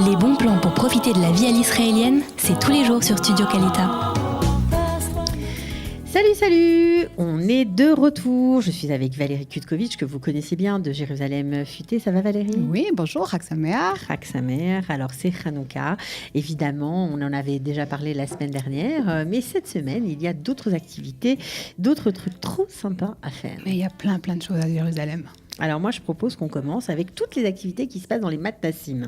Les bons plans pour profiter de la vie à l'israélienne, c'est tous les jours sur Studio Kalita. Salut, on est de retour. Je suis avec Valérie Kutkovitch, que vous connaissez bien de Jérusalem Futée. Ça va Valérie ? Oui, bonjour, Chag Sameach. Chag Sameach, alors c'est Hanouka. Évidemment, on en avait déjà parlé la semaine dernière, mais cette semaine, il y a d'autres activités, d'autres trucs trop sympas à faire. Mais il y a plein de choses à Jérusalem. Alors moi, je propose qu'on commence avec toutes les activités qui se passent dans les matnassim.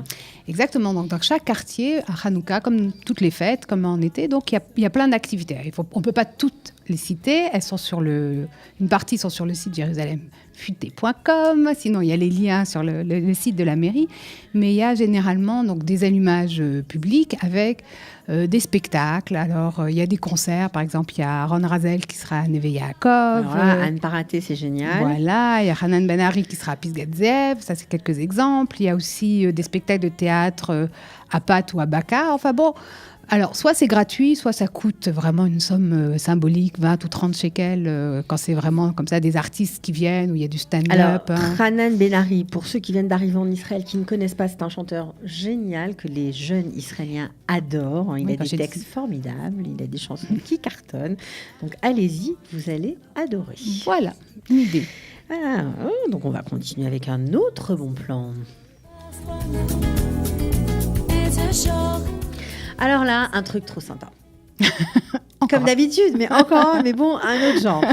Exactement. Donc dans chaque quartier, à Hanouka, comme toutes les fêtes, comme en été, donc il y a plein d'activités. On ne peut pas toutes les citer. Elles sont une partie sont sur le site jérusalemfuté.com. Sinon, il y a les liens sur le site de la mairie. Mais il y a généralement donc des allumages publics avec des spectacles. Alors, il y a des concerts. Par exemple, il y a Ron Razel qui sera à Neve Yaakov. Anne Paraté, c'est génial. Voilà, il y a Hanan Ben Ari qui sera à Pisgat Zev. Ça, c'est quelques exemples. Il y a aussi des spectacles de théâtre à Pat ou à Baka. Enfin bon, alors soit c'est gratuit, soit ça coûte vraiment une somme symbolique, 20 ou 30 shekels, quand c'est vraiment comme ça des artistes qui viennent, où il y a du stand-up. Alors, Hanan Ben Ari, pour ceux qui viennent d'arriver en Israël, qui ne connaissent pas, c'est un chanteur génial que les jeunes Israéliens adorent. Il a des textes formidables, il a des chansons qui cartonnent. Donc allez-y, vous allez adorer. Voilà, une idée. Donc on va continuer avec un autre bon plan. Alors là, un truc trop sympa. Comme d'habitude, mais bon, un autre genre.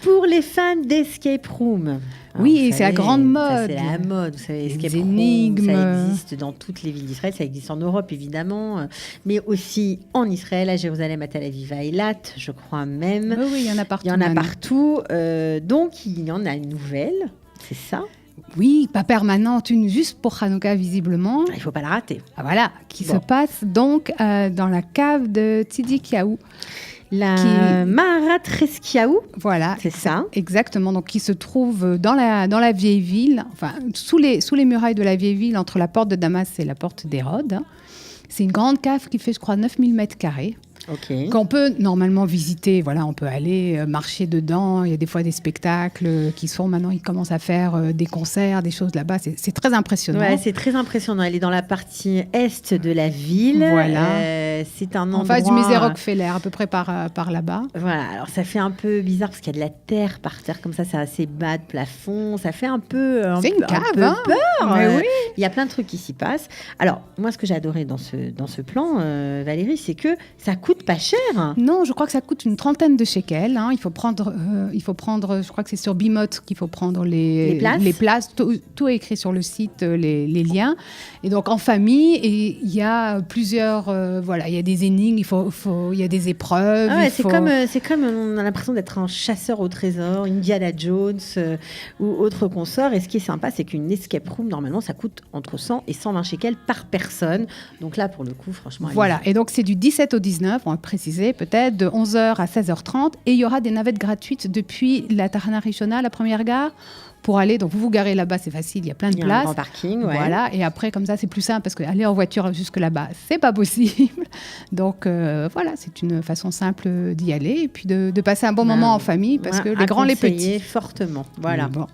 Pour les fans d'escape room. Alors, oui, c'est la grande mode. Ça, c'est la mode, vous savez, escape énigmes. room, ça existe dans toutes les villes d'Israël, ça existe en Europe évidemment, mais aussi en Israël, à Jérusalem, à Tel Aviv, à Eilat, je crois même. Oui, il y en a partout. Il y en a partout. Donc, il y en a une nouvelle, c'est ça ? Oui, pas permanente, une juste pour Hanouka visiblement. Il ne faut pas la rater. Voilà, qui se passe donc dans la cave de Tzidikiaou. Maharat Reskiaou. Voilà, c'est ça. Exactement, donc qui se trouve dans la vieille ville, enfin sous les murailles de la vieille ville, entre la porte de Damas et la porte d'Hérode. C'est une grande cave qui fait, je crois, 9000 mètres carrés. Okay. Qu'on peut normalement visiter, voilà, on peut aller marcher dedans, il y a des fois des spectacles qui sont maintenant, ils commencent à faire des concerts, des choses là-bas, c'est très impressionnant. Ouais, c'est très impressionnant, elle est dans la partie est de la ville, voilà. C'est un endroit... En face du musée Rockefeller, à peu près par là-bas. Voilà, alors ça fait un peu bizarre parce qu'il y a de la terre par terre comme ça, c'est assez bas de plafond, ça fait un peu c'est une cave, un peu peur. Mais oui. Il y a plein de trucs qui s'y passent. Alors, moi, ce que j'ai adoré dans ce plan, Valérie, c'est que ça coûte pas cher. Non, je crois que ça coûte une trentaine de shekels. Il faut prendre, je crois que c'est sur Bimot qu'il faut prendre les places. Tout est écrit sur le site, les liens. Et donc en famille, et il y a plusieurs, il y a des énigmes, il y a des épreuves. Ah ouais, c'est comme on a l'impression d'être un chasseur au trésor, Indiana Jones ou autre consort. Et ce qui est sympa, c'est qu'une escape room, normalement, ça coûte entre 100 et 120 shekels par personne. Donc là, pour le coup, franchement... Voilà, et donc c'est du 17 au 19, on va préciser peut-être, de 11h à 16h30. Et il y aura des navettes gratuites depuis la Tahana Rishona, la première gare, pour aller. Donc vous vous garez là-bas, c'est facile, il y a plein de places. Il y a un grand parking, ouais. Voilà, et après, comme ça, c'est plus simple, parce qu'aller en voiture jusque là-bas, c'est pas possible. Donc voilà, c'est une façon simple d'y aller, et puis de passer un bon moment en famille, parce que les grands, les petits. Fortement, voilà. Bon.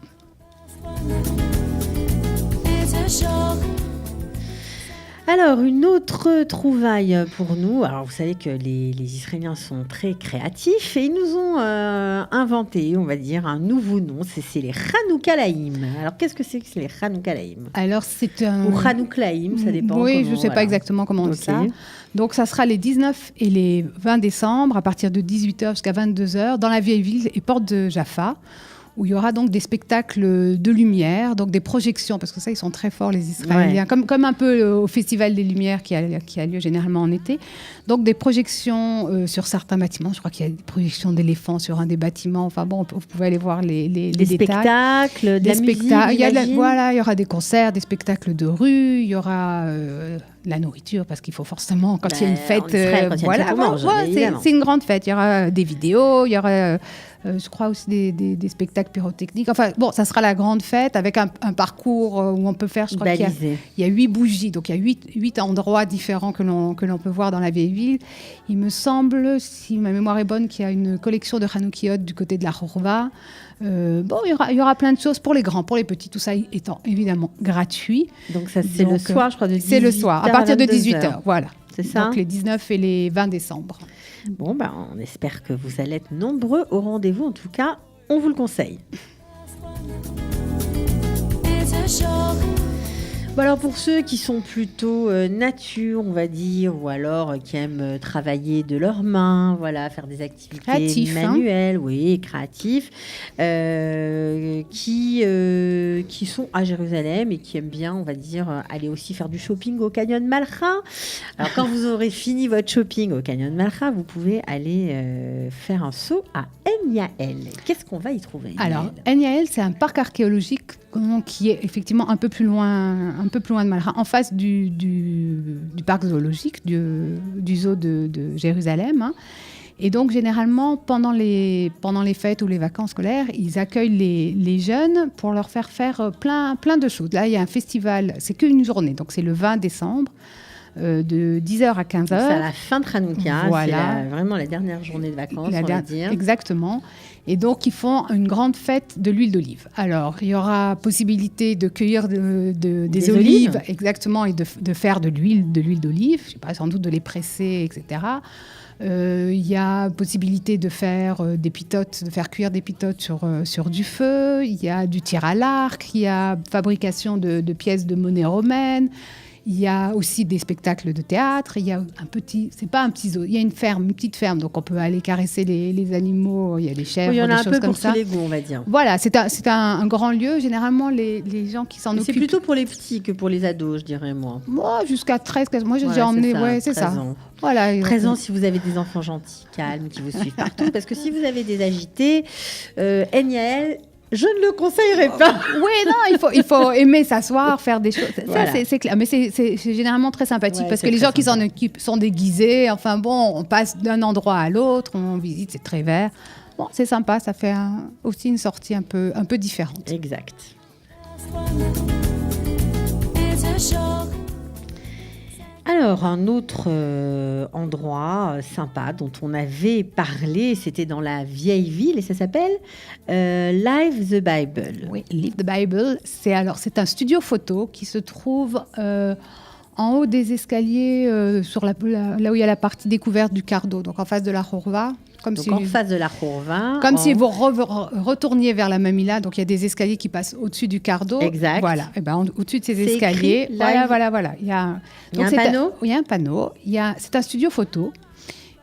Alors, une autre trouvaille pour nous. Alors, vous savez que les Israéliens sont très créatifs et ils nous ont inventé, on va dire, un nouveau nom. C'est les Hanoukalaïm. Alors, qu'est-ce que c'est les Hanoukalaïm ? Alors, c'est un... Ou Hanouklaïm, ça dépend. Oui, je ne sais pas exactement comment on dit ça. Donc, ça sera les 19 et les 20 décembre, à partir de 18h jusqu'à 22h, dans la vieille ville et porte de Jaffa, où il y aura donc des spectacles de lumière, donc des projections, parce que ça, ils sont très forts, les Israéliens, comme un peu au Festival des Lumières qui a lieu généralement en été. Donc des projections sur certains bâtiments. Je crois qu'il y a des projections d'éléphants sur un des bâtiments. Enfin bon, vous pouvez aller voir les détails. Spectacles, de la musique, il y aura des concerts, des spectacles de rue, il y aura... la nourriture, parce qu'il faut forcément, quand il y a une fête, c'est une grande fête. Il y aura des vidéos, il y aura Je crois aussi des spectacles pyrotechniques. Enfin, bon, ça sera la grande fête avec un parcours où on peut faire, je crois qu'il y a 8 bougies. Donc, il y a 8 endroits différents que l'on peut voir dans la vieille ville. Il me semble, si ma mémoire est bonne, qu'il y a une collection de Hanoukiot du côté de la Khorva. Bon, il y aura plein de choses pour les grands, pour les petits, tout ça étant évidemment gratuit. Donc, ça, c'est le soir, je crois, de 18h. C'est le soir, à partir de 18h, voilà. C'est ça. Donc, les 19 et les 20 décembre. Bon, on espère que vous allez être nombreux au rendez-vous. En tout cas, on vous le conseille. Bon, alors pour ceux qui sont plutôt nature, on va dire, ou alors qui aiment travailler de leurs mains, voilà, faire des activités créatifs, manuelles, oui, créatifs, qui sont à Jérusalem et qui aiment bien, on va dire, aller aussi faire du shopping au Canyon Malcha. Alors quand vous aurez fini votre shopping au Canyon Malcha, vous pouvez aller faire un saut à En Yael. Qu'est-ce qu'on va y trouver? Alors, En Yael, c'est un parc archéologique qui est effectivement un peu plus loin de Malcha, en face du parc zoologique, du zoo de Jérusalem. Hein. Et donc, généralement, pendant les fêtes ou les vacances scolaires, ils accueillent les jeunes pour leur faire plein de choses. Là, il y a un festival, c'est qu'une journée, donc c'est le 20 décembre. De 10h à 15h. C'est à la fin de Hanouka, voilà. C'est vraiment la dernière journée de vacances, on va dire. Exactement. Et donc, ils font une grande fête de l'huile d'olive. Alors, il y aura possibilité de cueillir des olives, exactement, et de faire de l'huile d'olive, je sais pas, sans doute de les presser, etc. Il y a possibilité de faire des pitotes, de faire cuire des pitotes sur du feu. Il y a du tir à l'arc, il y a fabrication de pièces de monnaie romaine. Il y a aussi des spectacles de théâtre. Il y a c'est pas un petit zoo, il y a une petite ferme, donc on peut aller caresser les animaux. Il y a des chèvres, des choses comme ça. Il y en a un peu pour tous les goûts, on va dire. Voilà, c'est un grand lieu. Généralement, les gens qui s'en occupent. C'est plutôt pour les petits que pour les ados, je dirais, moi. Moi, jusqu'à 13, 15. Moi, j'ai déjà emmené. C'est ça. Voilà. 13 ans si vous avez des enfants gentils, calmes, qui vous suivent partout. Parce que si vous avez des agités, En Yael, je ne le conseillerais pas. Oui, non, il faut aimer s'asseoir, faire des choses. Voilà. Ça, c'est clair. Mais c'est généralement très sympathique parce que les gens qui s'en occupent sont déguisés. Enfin bon, on passe d'un endroit à l'autre, on visite, c'est très vert. Bon, c'est sympa, ça fait aussi une sortie un peu différente. Exact. Alors, un autre endroit sympa dont on avait parlé, c'était dans la vieille ville et ça s'appelle Live the Bible. Oui, Live the Bible, c'est un studio photo qui se trouve en haut des escaliers, là où il y a la partie découverte du Cardo, donc en face de la Khorva. En face de la Khorva. Si vous retourniez vers la Mamila, donc il y a des escaliers qui passent au-dessus du Cardo. Exact. Voilà. Et au-dessus de ces escaliers, voilà. Il y a un panneau. Il y a un panneau. C'est un studio photo.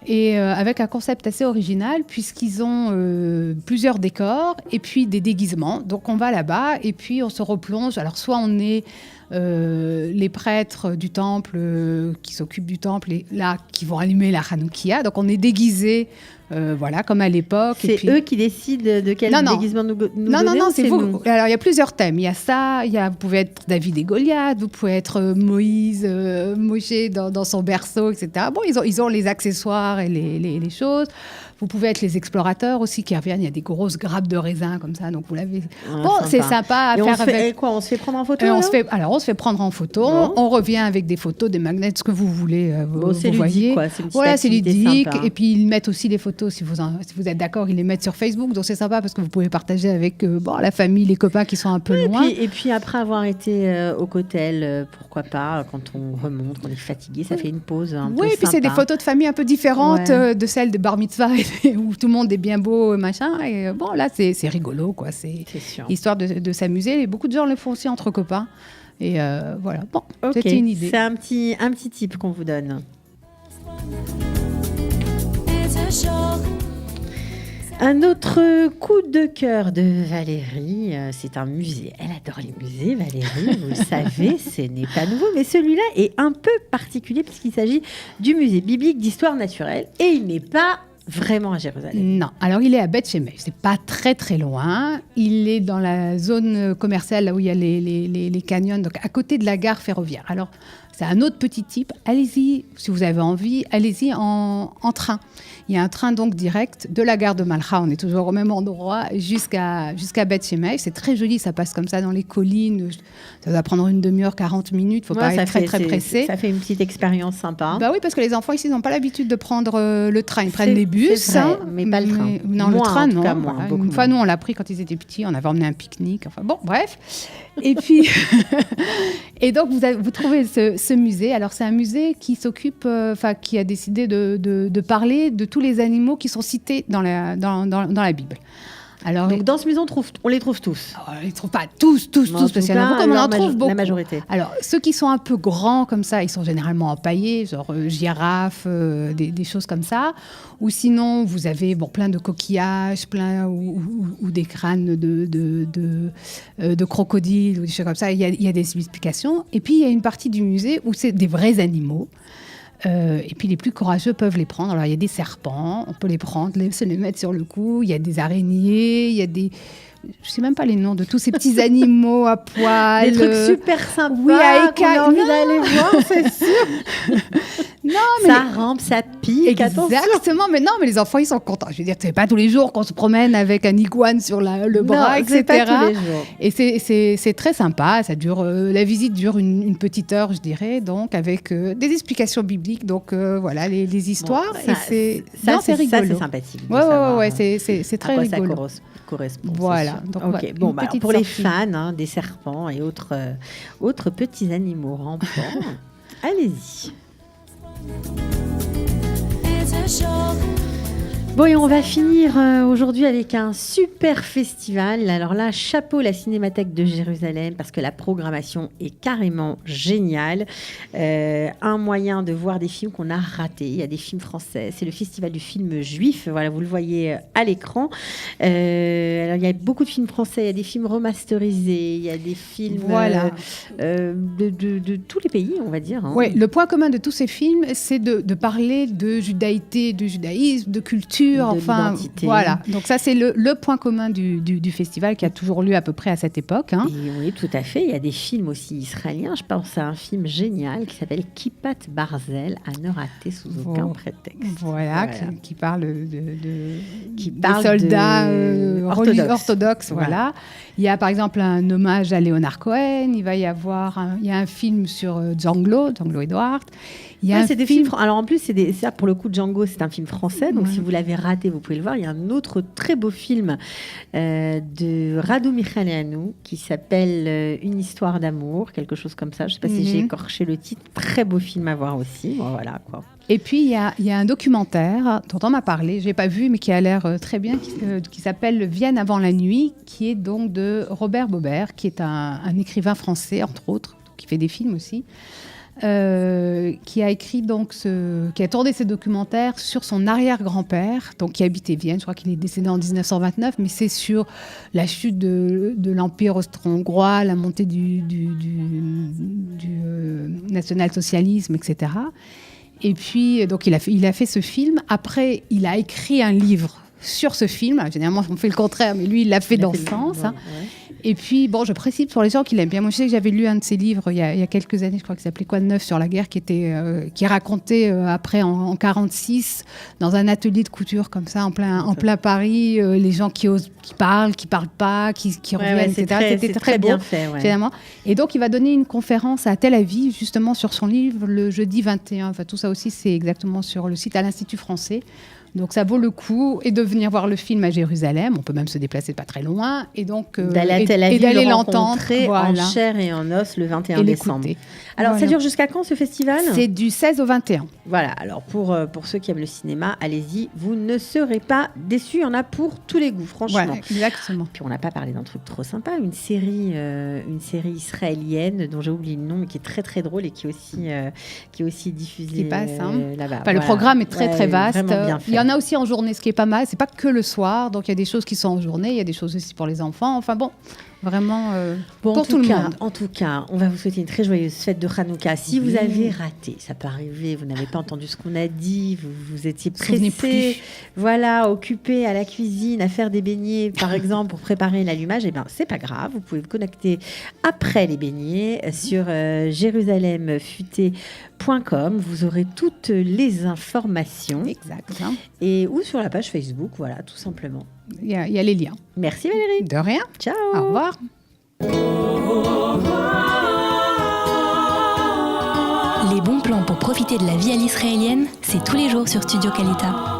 Et avec un concept assez original, puisqu'ils ont plusieurs décors et puis des déguisements. Donc on va là-bas et puis on se replonge. Alors soit on est les prêtres du temple qui s'occupent du temple et là qui vont allumer la Hanoukia. Donc on est déguisés, comme à l'époque. C'est eux qui décident de quel déguisement nous donner. Non, c'est vous. Nous. Alors il y a plusieurs thèmes. Il y a ça. Vous pouvez être David et Goliath. Vous pouvez être Moïse, Moshe dans son berceau, etc. Bon, ils ont les accessoires et les choses. Vous pouvez être les explorateurs aussi qui reviennent. Il y a des grosses grappes de raisin comme ça, donc vous l'avez. C'est sympa à faire avec. On se fait prendre en photo. On se fait prendre en photo. Bon. On revient avec des photos, des magnets, ce que vous voulez. C'est vous voyez. Ludique, quoi. C'est ludique. Sympa. Et puis ils mettent aussi les photos, si vous êtes d'accord, ils les mettent sur Facebook. Donc c'est sympa parce que vous pouvez partager avec la famille, les copains qui sont un peu loin. Et puis après avoir été au cocktail, pourquoi pas, quand on remonte, on est fatigué, ça fait une pause. Oui, et puis c'est des photos de famille un peu différentes de celles de Bar Mitzvah où tout le monde est bien beau, machin. Et là, c'est rigolo, quoi. C'est histoire de s'amuser. Et beaucoup de gens le font aussi entre copains. Et voilà. Bon, c'était une idée. C'est un petit tip qu'on vous donne. Un autre coup de cœur de Valérie, c'est un musée. Elle adore les musées, Valérie, vous le savez, ce n'est pas nouveau. Mais celui-là est un peu particulier puisqu'il s'agit du musée biblique d'histoire naturelle et il n'est pas vraiment à Jérusalem. Non, alors il est à Beth Shemesh, c'est pas très très loin. Il est dans la zone commerciale, là où il y a les canyons, donc à côté de la gare ferroviaire. Alors C'est un autre petit type. Allez-y, si vous avez envie, allez-y en train. Il y a un train donc direct de la gare de Malcha, on est toujours au même endroit, jusqu'à Beth Shemesh. C'est très joli, ça passe comme ça dans les collines. Ça va prendre une demi-heure, 40 minutes, il ne faut pas être très pressé. Ça fait une petite expérience sympa. Bah oui, parce que les enfants ici n'ont pas l'habitude de prendre le train. Ils prennent les bus. C'est vrai, mais pas le train. Non, le train, non. Une fois, nous, on l'a pris quand ils étaient petits, on avait emmené un pique-nique. Enfin bon, bref. Et puis, et donc, vous trouvez ce musée. Alors, c'est un musée qui s'occupe, qui a décidé de parler de tous les animaux qui sont cités dans la Bible. Alors, donc dans ce musée, on les trouve tous. On ne les trouve pas tous, parce qu'il y en a beaucoup, mais on en trouve beaucoup. La majorité. Alors, ceux qui sont un peu grands comme ça, ils sont généralement empaillés, genre girafes, des choses comme ça. Ou sinon, vous avez plein de coquillages, ou des crânes de crocodiles, ou des choses comme ça. Il y a des explications. Et puis, il y a une partie du musée où c'est des vrais animaux. Et puis les plus courageux peuvent les prendre. Alors il y a des serpents, on peut les prendre, se les mettre sur le cou. Il y a des araignées, il y a des... Je ne sais même pas les noms de tous ces petits animaux à poil. Des trucs super sympas, oui, à qu'on a envie d'aller voir, c'est sûr. Non, mais ça rampe, ça pique. Exactement, mais les enfants, ils sont contents. Je veux dire, c'est pas tous les jours qu'on se promène avec un iguane sur le bras, etc. C'est pas tous les jours. Et c'est très sympa. Ça dure, la visite dure une petite heure, je dirais, donc avec des explications bibliques. Donc voilà, les histoires. Bon, c'est rigolo. Ça, c'est sympathique. Ouais, c'est très rigolo. Ça correspond. Voilà. Donc, okay. Bon, pour les fans des serpents et autres petits animaux rampants, allez-y. Bon, et on va finir aujourd'hui avec un super festival. Alors là, chapeau la Cinémathèque de Jérusalem, parce que la programmation est carrément géniale. Un moyen de voir des films qu'on a ratés. Il y a des films français. C'est le festival du film juif. Voilà, vous le voyez à l'écran. Alors, il y a beaucoup de films français. Il y a des films remasterisés. Il y a des films de tous les pays, on va dire. Hein. Oui, le point commun de tous ces films, c'est de parler de judaïté, de judaïsme, de culture. L'identité. Voilà. Donc ça, c'est le point commun du festival qui a toujours lieu à peu près à cette époque. Hein. Oui, tout à fait. Il y a des films aussi israéliens. Je pense à un film génial qui s'appelle Kippat Barzel, à ne rater sous aucun prétexte. Voilà. Qui parle des soldats orthodoxes. Voilà. Il y a par exemple un hommage à Leonard Cohen. Il y a un film sur Django Edward. C'est des films. Alors en plus, ça pour le coup, Django, c'est un film français. Donc si vous l'avez raté, vous pouvez le voir. Il y a un autre très beau film de Radu Michaleanu qui s'appelle Une histoire d'amour, quelque chose comme ça. Je ne sais pas si j'ai écorché le titre. Très beau film à voir aussi. Bon, voilà quoi. Et puis, il y a un documentaire dont on m'a parlé, je n'ai pas vu, mais qui a l'air très bien, qui s'appelle « Vienne avant la nuit », qui est donc de Robert Baubert, qui est un écrivain français, entre autres, qui fait des films aussi, qui a écrit qui a tourné ses documentaires sur son arrière-grand-père, donc qui habitait Vienne. Je crois qu'il est décédé en 1929, mais c'est sur la chute de l'Empire austro-hongrois, la montée du national-socialisme, etc. Et puis, donc, il a fait ce film. Après, il a écrit un livre sur ce film. Généralement, on fait le contraire, mais lui, il l'a fait dans ce sens. Ouais. Et puis, je précise pour les gens qui l'aiment bien. Moi, je sais que j'avais lu un de ses livres il y a quelques années, je crois, qui s'appelait Quoi de neuf sur la guerre, qui racontait après, en 1946, dans un atelier de couture comme ça, en plein Paris, les gens qui parlent pas, qui reviennent, etc. C'était très bien fait, finalement. Et donc, il va donner une conférence à Tel Aviv, justement, sur son livre, le jeudi 21. Enfin, tout ça aussi, c'est exactement sur le site à l'Institut français. Donc ça vaut le coup et de venir voir le film à Jérusalem. On peut même se déplacer pas très loin et donc d'aller à Tel Aviv, d'aller l'entendre en chair et en os le 21 décembre. Alors ça dure jusqu'à quand ce festival ? C'est du 16 au 21. Voilà. Alors pour ceux qui aiment le cinéma, allez-y, vous ne serez pas déçus. Il y en a pour tous les goûts, franchement. Ouais, exactement. Puis on n'a pas parlé d'un truc trop sympa, une série israélienne dont j'ai oublié le nom, mais qui est très très drôle et qui est aussi diffusée qui passe, là-bas. Le programme est très très vaste. Bien fait. Il y en a aussi en journée, ce qui est pas mal. C'est pas que le soir, donc il y a des choses qui sont en journée, il y a des choses aussi pour les enfants. Enfin bon, vraiment Bon, pour tout le monde. En tout cas, on va vous souhaiter une très joyeuse fête de Hanouka. Si vous avez raté, ça peut arriver, vous n'avez pas entendu ce qu'on a dit, vous étiez pressé, voilà, occupé à la cuisine, à faire des beignets, par exemple, pour préparer l'allumage, eh bien, c'est pas grave. Vous pouvez vous connecter après les beignets sur jérusalemfuté.com. Vous aurez toutes les informations. Exact. Ou sur la page Facebook, voilà, tout simplement. Il y a les liens. Merci Valérie. De rien. Ciao. Au revoir. Les bons plans pour profiter de la vie à l'israélienne, c'est tous les jours sur Studio Kalita.